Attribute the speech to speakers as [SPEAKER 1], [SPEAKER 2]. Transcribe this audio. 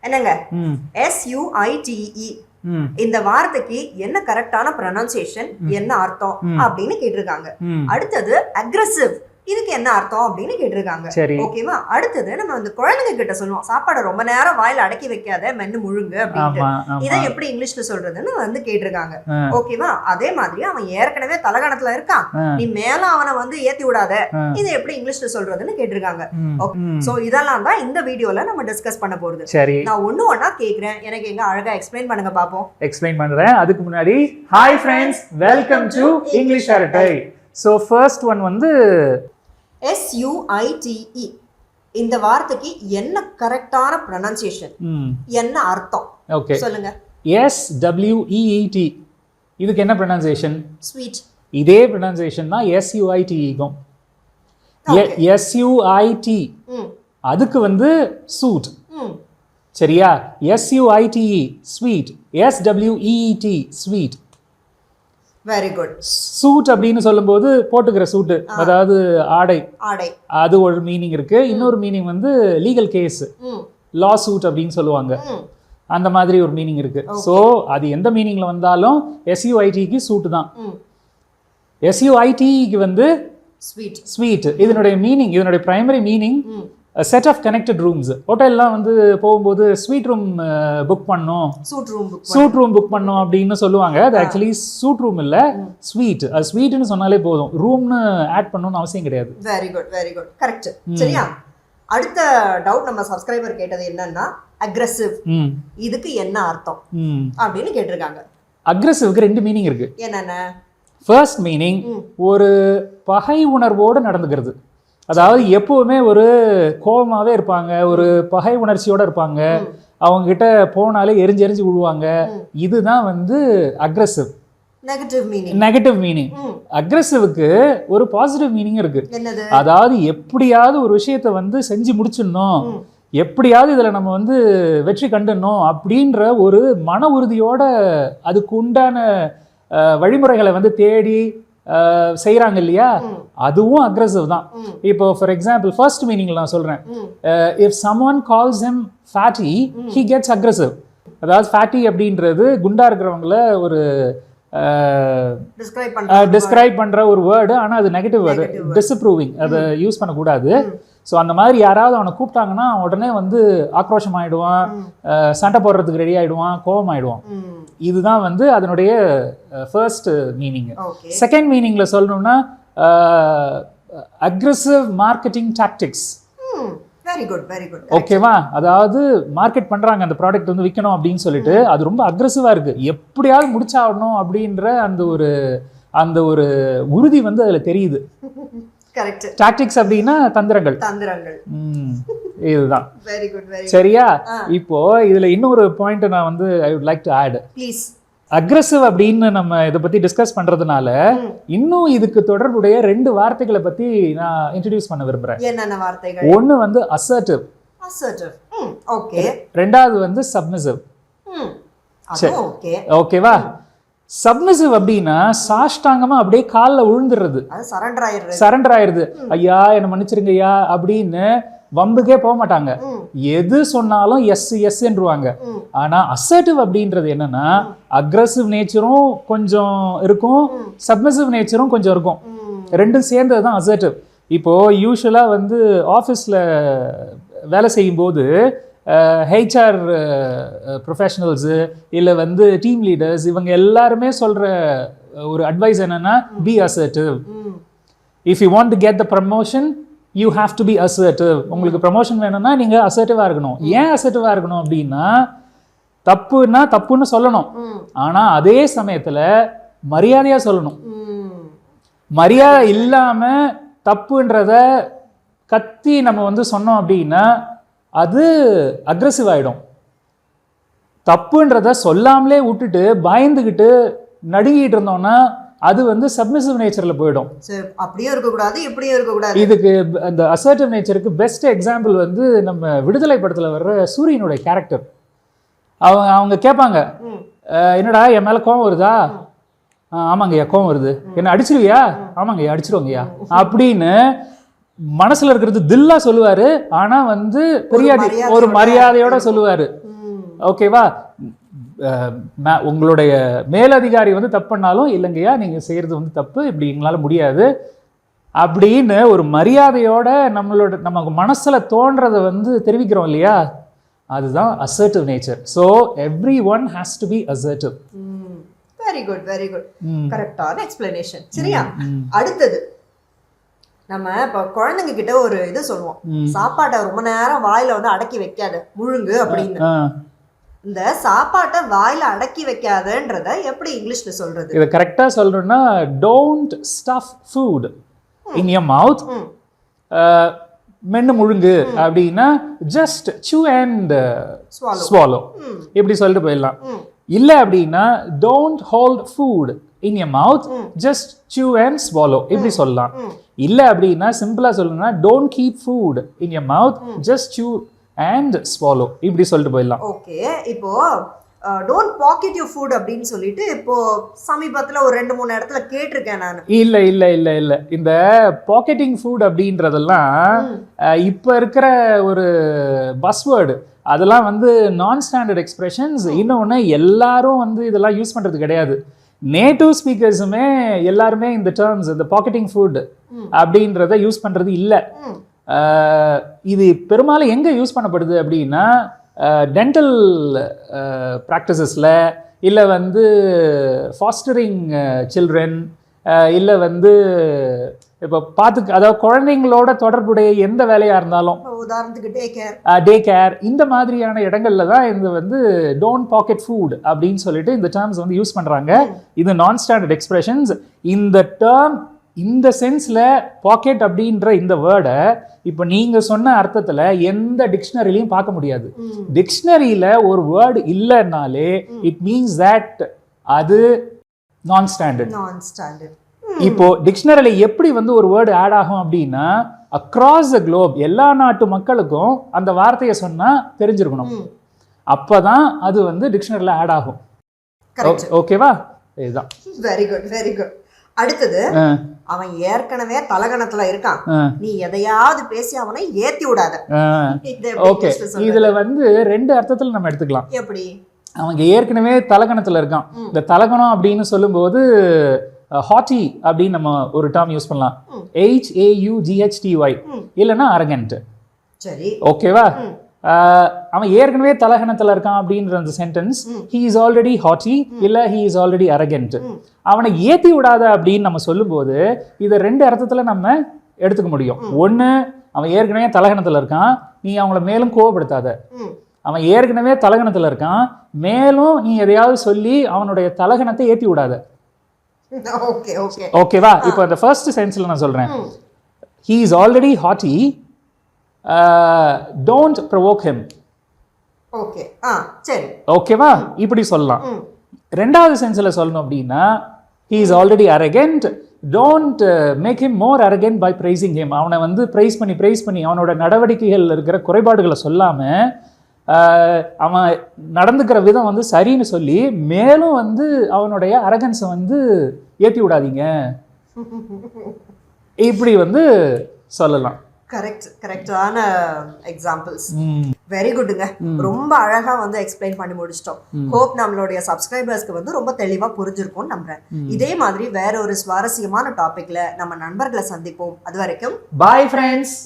[SPEAKER 1] என்னங்க SUITE இந்த வார்த்தைக்கு என்ன கரெக்டான ப்ரொனன்சியேஷன், என்ன அர்த்தம் அப்படின்னு கேட்டிருக்காங்க. அடுத்தது அக்ரெசிவ், இதுக்கு என்ன அர்த்தம் அப்படின்னு கேட்டிருக்காங்க. ஓகேவா? அடுத்தது நம்ம வந்து குழந்தைங்க கிட்ட சொல்லுவோம், சாப்பாடை ரொம்ப நேரம் வாயில அடக்கி வைக்காத, மென்னு முழுங்க அப்படின்ட்டு. இதை எப்படி இங்கிலீஷ்ல சொல்றதுன்னு வந்து கேட்டிருக்காங்க. ஓகேவா? அதே மாதிரி அவன் ஏற்கனவே தலகணத்துல இருக்கான், நீ மேல அவனை வந்து ஏத்தி விடாத, இதை எப்படி இங்கிலீஷ்ல சொல்றதுன்னு கேட்டிருக்காங்க. சோ இதெல்லாம் தான் இந்த வீடியோல நம்ம டிஸ்கஸ் பண்ண போறது. நான் ஒண்ணு ஒண்ணா கேக்குறேன், எனக்கு எங்க அழகா எக்ஸ்பிளைன் பண்ணுங்க பாப்போம்.
[SPEAKER 2] எக்ஸ்பிளைன் பண்றேன். அதுக்கு முன்னாடி hi friends, welcome to English அரட்டை. சோ ஃபர்ஸ்ட் ஒன் வந்து
[SPEAKER 1] SUITE இந்த வார்த்தைக்கு என்ன கரெக்டான ப்ரொனன்சியேஷன், என்ன அர்த்தம் சொல்லுங்க.
[SPEAKER 2] SWEET இதுக்கு என்ன ப்ரொனன்சியேஷன்?
[SPEAKER 1] ஸ்வீட். இதே
[SPEAKER 2] ப்ரொனன்சியேஷன் தான் SUITE க்கும். SUIT அதுக்கு வந்து சூட். சரியா? SUITE sweet, SWEET sweet.
[SPEAKER 1] Very good.
[SPEAKER 2] Suit அப்படின்னு சொல்லும்போது போட்டுக்கிற சூட்டு, அதாவது ஆடை, அது ஒரு மீனிங் இருக்கு. இன்னொரு மீனிங் வந்து லீகல் கேஸ், லா சூட் அப்படின்னு சொல்லுவாங்க, அந்த மாதிரி ஒரு மீனிங் இருக்கு. ஸோ அது எந்த மீனிங்ல வந்தாலும் SUITக்கு சூட் தான். SUITக்கு வந்து
[SPEAKER 1] ஸ்வீட்.
[SPEAKER 2] ஸ்வீட் இதனுடைய மீனிங், இதனுடைய primary meaning set of connected rooms. ஹோட்டல்லாம் வந்து போகும்போது ஸ்வீட் ரூம் புக் பண்ணோம், சூட் ரூம் புக் பண்ணோம் அப்படின்னு சொல்லுவாங்க. அது ஆக்சுவலி சூட் ரூம் இல்ல, ஸ்வீட். அது ஸ்வீட்னு சொன்னாலே போதும், ரூம்னு ஆட் பண்ணணும்னு அவசியம் கிடையாது.
[SPEAKER 1] Very good, very good, correct. சரியா? அடுத்த டவுட் நம்ம சப்ஸ்கிரைபர் கேட்டது என்னன்னா, அக்ரெசிவ் இதுக்கு என்ன அர்த்தம் அப்படின்னு கேட்டிருக்காங்க.
[SPEAKER 2] அக்ரெசிவ்க்கு ரெண்டு மீனிங் இருக்கு.
[SPEAKER 1] என்னென்ன?
[SPEAKER 2] ஃபர்ஸ்ட் மீனிங் ஒரு பகை உணர்வோடு நடந்துக்கிறது. அதாவது எப்பவுமே ஒரு கோபமாவே இருப்பாங்க, ஒரு பகை உணர்ச்சியோட இருப்பாங்க, அவங்க கிட்ட போனாலே எரிஞ்சு எரிஞ்சு விழுவாங்க. இதுதான் வந்து அக்ரெசிவ். Negative meaning. அக்ரெசிவ்க்கு ஒரு பாசிட்டிவ் மீனிங் இருக்கு. அதாவது எப்படியாவது ஒரு விஷயத்த வந்து செஞ்சு முடிச்சிடணும், எப்படியாவது இதுல நம்ம வந்து வெற்றி கண்டுடணும் அப்படின்ற ஒரு மன உறுதியோட அதுக்கு உண்டான வழிமுறைகளை வந்து தேடி செய்யறாங்க இல்லையா, அதுவும் அக்ரெசிவ் தான். இப்போ ஃபார் எக்ஸாம்பிள் ஃபர்ஸ்ட் மீனிங்ல நான் சொல்றேன், if someone calls him fatty he gets aggressive. அதாவது fatty அப்படின்றது குண்டா இருக்கிறவங்கள ஒரு டிஸ்கிரைப் பண்ற ஒரு வேர்டு. ஆனா அது நெகட்டிவ் வேர்டு, டிஸ்அப்ரூவிங், அதை யூஸ் பண்ணக்கூடாது. ஸோ அந்த மாதிரி யாராவது அவனை கூப்பிட்டாங்கன்னா உடனே வந்து ஆக்ரோஷம் ஆயிடுவான், சண்டை போடுறதுக்கு ரெடி ஆயிடுவான், கோபம் ஆயிடுவான். இதுதான் வந்து அதனுடைய ஃபர்ஸ்ட் மீனிங். செகண்ட் மீனிங்ல சொல்லணும்னா aggressive marketing tactics.
[SPEAKER 1] Very good, very good.
[SPEAKER 2] ஓகேவா? அதாவது மார்க்கெட் பண்றாங்க, அந்த ப்ராடக்ட் வந்து விற்கணும் அப்படின்னு சொல்லிட்டு அது ரொம்ப அக்ரெசிவா இருக்கு, எப்படியாவது முடிச்சாகணும் அப்படின்ற அந்த ஒரு உறுதி வந்து அதுல தெரியுது.
[SPEAKER 1] கரெக்ட்.
[SPEAKER 2] டாக்டிக்ஸ் அப்படின்னா தந்திரங்கள். இதுதான்.
[SPEAKER 1] Very good, very good.
[SPEAKER 2] சரியா? இப்போ இதுல இன்னொரு பாயிண்ட் நான் வந்து I would like to add.
[SPEAKER 1] Please.
[SPEAKER 2] Aggressive அப்படின்னு நம்ம இதை பத்தி டிஸ்கஸ் பண்றதுனால இன்னும் இதுக்கு தொடர்புடைய ரெண்டு வார்த்தைகளை பத்தி நான் இன்ட்ரோடியூஸ் பண்ண விரும்புறேன்.
[SPEAKER 1] என்னென்ன வார்த்தைகள்?
[SPEAKER 2] ஒன்னு வந்து அசர்ட்டிவ்.
[SPEAKER 1] ஓகே.
[SPEAKER 2] ரெண்டாவது வந்து சப்மிசிவ்.
[SPEAKER 1] ஓகே.
[SPEAKER 2] ஓகேவா? சப்மிசிவ் அப்படின்னா சாஷ்டாங்கமா அப்படியே காலில் விழுந்துடுறது, சரண்டர் ஆயிருது. ஐயா என்ன மன்னிச்சிருங்க ஐயா அப்படின்னு வம்புக்கே போக மாட்டாங்க, எது சொன்னாலும் எஸ் எஸ்ன்றுவாங்க. ஆனா அசர்ட்டிவ் அப்படின்றது என்னன்னா அக்ரெசிவ் நேச்சரும் கொஞ்சம் இருக்கும், சப்மிசிவ் நேச்சரும் கொஞ்சம் இருக்கும், ரெண்டும் சேர்ந்தது தான் அசர்ட்டிவ். இப்போ யூஸ்வலா வந்து ஆஃபீஸ்ல வேலை செய்யும் போது ஹெச்ஆர் ப்ரொஃபஷனல்ஸு இல்லை வந்து டீம் லீடர்ஸ் இவங்க எல்லாருமே சொல்கிற ஒரு அட்வைஸ் என்னன்னா, be assertive. If you want to get the promotion you have to be assertive. உங்களுக்கு ப்ரமோஷன் வேணும்னா நீங்கள் அசர்ட்டிவாக இருக்கணும். ஏன் அசர்ட்டிவாக இருக்கணும் அப்படின்னா, தப்புன்னா தப்புன்னு சொல்லணும், ஆனால் அதே சமயத்தில் மரியாதையாக சொல்லணும். மரியாதை இல்லாமல் தப்புன்றத கத்தி நம்ம வந்து சொன்னோம் அப்படின்னா அது அக்ரெசிவ் ஆகிடும். தப்புன்றத சொல்லாமலே விட்டுட்டு பயந்துக்கிட்டு நடுங்கிட்டு இருந்தோம்னா அது வந்து சப்மிசிவ் நேச்சரில் போயிடும்.
[SPEAKER 1] அப்படியே இருக்கக்கூடாது, இப்படியே இருக்கக்கூடாது.
[SPEAKER 2] இதுக்கு அந்த அசர்ட்டிவ் நேச்சருக்கு பெஸ்ட் எக்ஸாம்பிள் வந்து நம்ம விடுதலை படத்தில் வர்ற சூரியனுடைய கேரக்டர். அவங்க கேட்பாங்க, என்னடா என் மேலே கோவம் வருதா? ஆமாங்கய்யா கோவம் வருது. என்ன அடிச்சிருவியா? ஆமாங்கய்யா அடிச்சிருவாங்கய்யா அப்படின்னு மனசுல இருக்கிறது தில்லா சொல்லுவாரு. ஆனா வந்து பெரிய ஒரு மரியாதையோட சொல்லுவாரு. ஓகேவா? உங்களுடைய மேலதிகாரி வந்து தப்பு பண்ணாலும் இல்லைங்கய்யா நீங்க செய்யறது வந்து தப்பு, இப்படி எங்களால முடியாது அப்படின்னு ஒரு மரியாதையோட நமக்கு மனசுல தோன்றதை வந்து தெரிவிக்கிறோம் இல்லையா, அதுதான் assertive nature. So every one has to be assertive.
[SPEAKER 1] Very good, very good, கரெக்டான எக்ஸ்பிளனேஷன். சரியா? அடுத்தது நம்ம இப்ப குழந்தைங்க கிட்ட ஒரு இது சொல்லுவோம், சாப்பாட்டை ரொம்ப நேரம் வாயில வந்து அடக்கி வைக்காத, முழுங்கு அப்படின்னு. இந்த சாப்பாட்டை வாயில அடக்கி வைக்காதன்றத எப்படி இங்கிலீஷ்ல சொல்றது?
[SPEAKER 2] இதை கரெக்டா சொல்லணும்னா don't stuff food in your mouth. மென்னு முழுங்கு அப்படின்னா ஜஸ்ட் chew and swallow இப்படி சொல்லிட்டு போயிடலாம். இல்ல அப்படின்னா don't hold food in your mouth, just chew and swallow இப்படி சொல்லலாம். இல்ல அப்படின்னா சிம்பிளா சொல்லணும்னா don't keep food in your mouth, just chew and swallow இப்படி சொல்லிட்டு போயிடலாம்.
[SPEAKER 1] ஓகே, இப்போ டோன்ட் பாக்கெட் யூர் ஃபுட் அப்படின்னு சொல்லிட்டு இப்போ சமீபத்துல ஒரு 2-3 இடத்துல கேட்டிருக்கேன் நான்.
[SPEAKER 2] இல்ல இல்ல இல்ல இல்ல இந்த பாக்கெட்டிங் ஃபுட் அப்படின்றதெல்லாம் இப்ப இருக்கிற ஒரு பஸ்வேர்டு, அதெல்லாம் வந்து நான் ஸ்டாண்டர்ட் எக்ஸ்பிரஷன்ஸ். இன்னொன்னு எல்லாரும் வந்து இதெல்லாம் யூஸ் பண்றது கிடையாது. நேட்டிவ் ஸ்பீக்கர்ஸுமே எல்லாருமே இந்த டேர்ம்ஸ், இந்த பாக்கெட்டிங் ஃபுட் அப்படின்றத யூஸ் பண்றது இல்லை. இது பெரும்பாலும் எங்க யூஸ் பண்ணப்படுது அப்படின்னா டென்டல் ப்ராக்டிசஸில், இல்லை வந்து ஃபாஸ்டரிங் சில்ட்ரன், இல்லை வந்து இப்போ அதாவது குழந்தைங்களோட தொடர்புடைய எந்த வேலையாக இருந்தாலும்,
[SPEAKER 1] உதாரணத்துக்கு
[SPEAKER 2] டே கேர், இந்த மாதிரியான இடங்கள்ல தான் இந்த வந்து டோன்ட் பாக்கெட் ஃபுட் அப்படின்னு சொல்லிட்டு இந்த டேர்ம்ஸ் வந்து யூஸ் பண்ணுறாங்க. இது நான் ஸ்டாண்டர்ட் எக்ஸ்பிரஷன்ஸ். இந்த டேர்ம் இந்த சென்ஸ்ல பாக்கெட் அப்படின்ற இந்த வேர்டை இப்போ நீங்க சொன்ன அர்த்தத்துல எந்த டிக்ஷனரிலையும் பார்க்க முடியாது. டிக்ஷனரியில ஒரு வேர்டு இல்லைன்னாலே இட் மீன்ஸ் தட் அது நான் ஸ்டாண்டர்ட். இப்போ டிக்ஷனரியில எப்படி வந்து ஒரு வேர்டு ஆட் ஆகும் அப்படின்னா அக்ராஸ் த குளோப் எல்லா நாட்டு மக்களுக்கும் அந்த வார்த்தையை சொன்னா தெரிஞ்சிருக்கணும், அப்பதான் அது வந்து டிக்ஷனரியில ஆட் ஆகும். ஓகேவா? இதுதான்.
[SPEAKER 1] Very good, very good. அடுத்தது, அவன் ஏற்கனவே தலகணத்துல இருக்கான், நீ எதையாவது பேசி அவனை ஏத்தி விடாத.
[SPEAKER 2] ஓகே, இதுல வந்து 2 அர்த்தத்துல நம்ம எடுத்துக்கலாம்.
[SPEAKER 1] எப்படி?
[SPEAKER 2] அவங்க ஏற்கனவே தலகணத்துல இருக்கான். இந்த தலகணம் அப்படின்னு சொல்லும்போது ஹாட்டி அப்படின்னு நம்ம ஒரு டேர்ம் யூஸ் பண்ணலாம், HAUGHTY, இல்லைன்னா அரகண்ட்.
[SPEAKER 1] சரி,
[SPEAKER 2] ஓகேவா? அவன் ஏற்கனவே தலகணத்துல இருக்கான் அப்படின்ற அந்த sentence he is already haughty இல்ல he is already arrogant. அவனை ஏத்தி விடாத அப்படின்னு நம்ம சொல்லும்போது இதை 2 அர்த்தத்துல நம்ம எடுத்துக்க முடியும். ஒண்ணு, அவன் ஏற்கனவே தலகணத்துல இருக்கான், நீ அவங்கள மேலும் கோவப்படுத்தாத. அவன் ஏற்கனவே தலகணத்துல இருக்கான், மேலும் நீ எதையாவது சொல்லி அவனுடைய தலகணத்தை ஏத்தி விடாத. ஓகேவா? இப்போ இந்த ஃபர்ஸ்ட் சென்ஸ்ல நான் சொல்றேன், he is already haughty, don't provoke him.
[SPEAKER 1] Okay, சரி,
[SPEAKER 2] ஓகேவா? இப்படி சொல்லலாம். ரெண்டாவது சென்ஸ்ல சொல்லணும் அப்படின்னா he is already arrogant, don't make him more arrogant by praising him. அவனை வந்து பிரைஸ் பண்ணி அவனோட நடவடிக்கைகள் இருக்கிற குறைபாடுகளை சொல்லாம அவன் நடந்துக்கிற விதம் வந்து சரின்னு சொல்லி மேலும் வந்து அவனுடைய அரகன்ஸை வந்து ஏற்றி விடாதீங்க, இப்படி வந்து சொல்லலாம்.
[SPEAKER 1] கரெக்டான எக்ஸாம்பிள்ஸ். வெரி குட்ங்க. ரொம்ப அழகா வந்து எக்ஸ்பிளைன் பண்ணி முடிச்சிட்டோம். ஹோப் நம்மளுடைய சப்ஸ்கிரைபர்ஸ்க்கு வந்து ரொம்ப தெளிவா புரிஞ்சிருக்கும்னு நம்புறேன். இதே மாதிரி வேற ஒரு சுவாரஸ்யமான டாபிக்ல நம்ம நண்பர்களை சந்திப்போம். அது வரைக்கும்
[SPEAKER 2] பாய் ஃப்ரெண்ட்ஸ்.